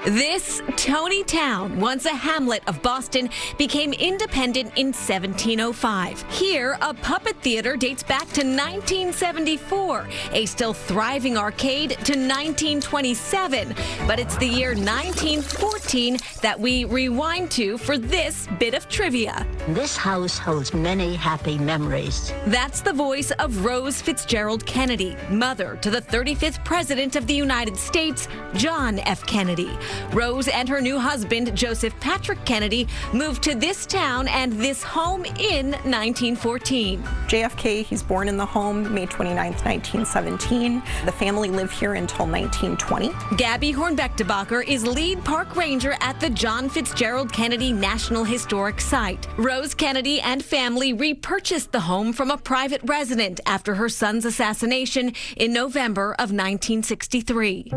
This Tony Town, once a hamlet of Boston, became independent in 1705. Here, a puppet theater dates back to 1974, a still thriving arcade to 1927. But it's the year 1914 that we rewind to for this bit of trivia. This house holds many happy memories. That's the voice of Rose Fitzgerald Kennedy, mother to the 35th President of the United States, John F. Kennedy. Rose and her new husband, Joseph Patrick Kennedy, moved to this town and this home in 1914. JFK, he's born in the home May 29th, 1917. The family lived here until 1920. Gabby Hornbeck-DeBacher is lead park ranger at the John Fitzgerald Kennedy National Historic Site. Rose Kennedy and family repurchased the home from a private resident after her son's assassination in November of 1963.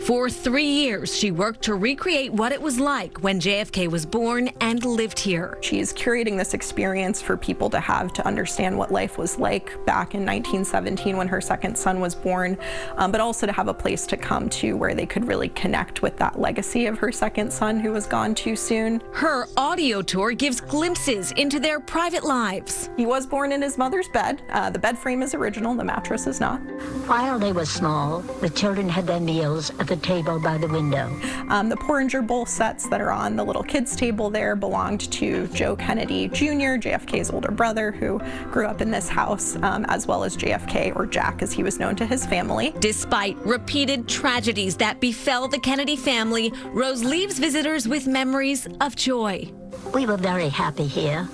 For 3 years, she worked to recreate what it was like when JFK was born and lived here. She's curating this experience for people to have to understand what life was like back in 1917 when her second son was born, but also to have a place to come to where they could really connect with that legacy of her second son who was gone too soon. Her audio tour gives glimpses into their private lives. He was born in his mother's bed. The bed frame is original, the mattress is not. While they were small, the children had their meals at the table by the window. The porringer bowl sets that are on the little kids' table there belonged to Joe Kennedy Jr., JFK's older brother, who grew up in this house, as well as JFK, or Jack as he was known to his family. Despite repeated tragedies that befell the Kennedy family, Rose leaves visitors with memories of joy. We were very happy here,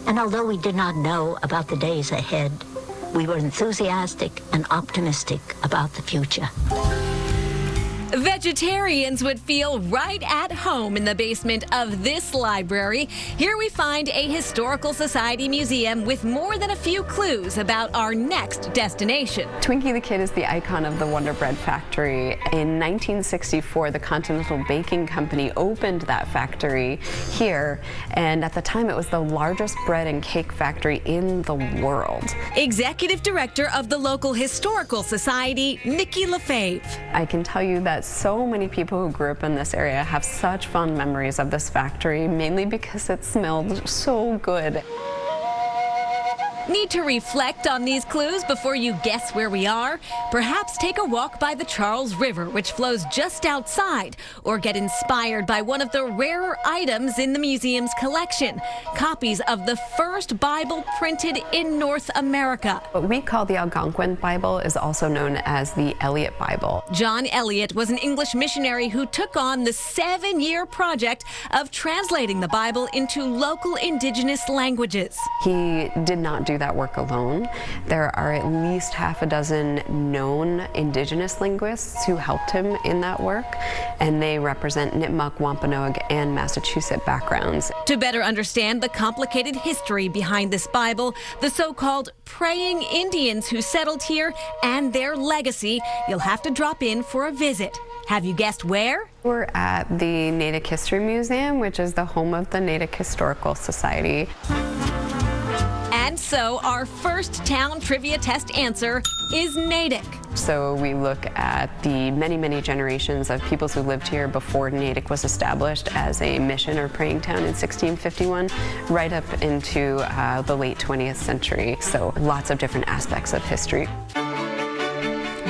and although we did not know about the days ahead, we were enthusiastic and optimistic about the future. Vegetarians would feel right at home in the basement of this library. Here we find a historical society museum with more than a few clues about our next destination. Twinkie the Kid is the icon of the Wonder Bread factory. In 1964, the Continental Baking Company opened that factory here, and at the time it was the largest bread and cake factory in the world. Executive Director of the local Historical Society, Nikki Lefebvre. I can tell you that so many people who grew up in this area have such fond memories of this factory, mainly because it smelled so good. Need to reflect on these clues before you guess where we are? Perhaps take a walk by the Charles River, which flows just outside, or get inspired by one of the rarer items in the museum's collection, copies of the first Bible printed in North America. What we call the Algonquin Bible is also known as the Eliot Bible. John Eliot was an English missionary who took on the 7-year project of translating the Bible into local indigenous languages. He did not do that work alone. There are at least half a dozen known indigenous linguists who helped him in that work, and they represent Nipmuc, Wampanoag, and Massachusetts backgrounds. To better understand the complicated history behind this Bible, the so-called praying Indians who settled here, and their legacy, you'll have to drop in for a visit. Have you guessed where? We're at the Natick History Museum, which is the home of the Natick Historical Society. And so our first town trivia test answer is Natick. So we look at the many, many generations of peoples who lived here before Natick was established as a mission or praying town in 1651, right up into the late 20th century. So lots of different aspects of history.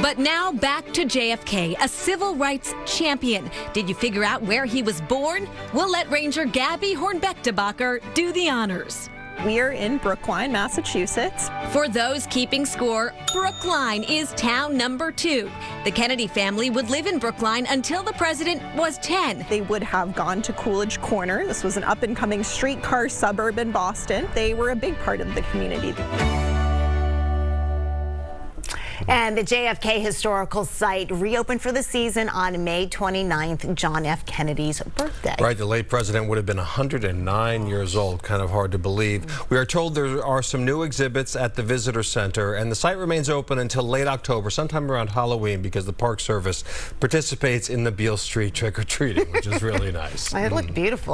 But now back to JFK, a civil rights champion. Did you figure out where he was born? We'll let Ranger Gabby Hornbeck-DeBacher do the honors. We are in Brookline, Massachusetts. For those keeping score, Brookline is town number 2. The Kennedy family would live in Brookline until the president was 10. They would have gone to Coolidge Corner. This was an up-and-coming streetcar suburb in Boston. They were a big part of the community. And the JFK Historical Site reopened for the season on May 29th, John F. Kennedy's birthday. Right, the late president would have been 109 years old. Kind of hard to believe. We are told there are some new exhibits at the visitor center, and the site remains open until late October, sometime around Halloween, because the Park Service participates in the Beale Street trick-or-treating, which is really nice. It looked beautiful.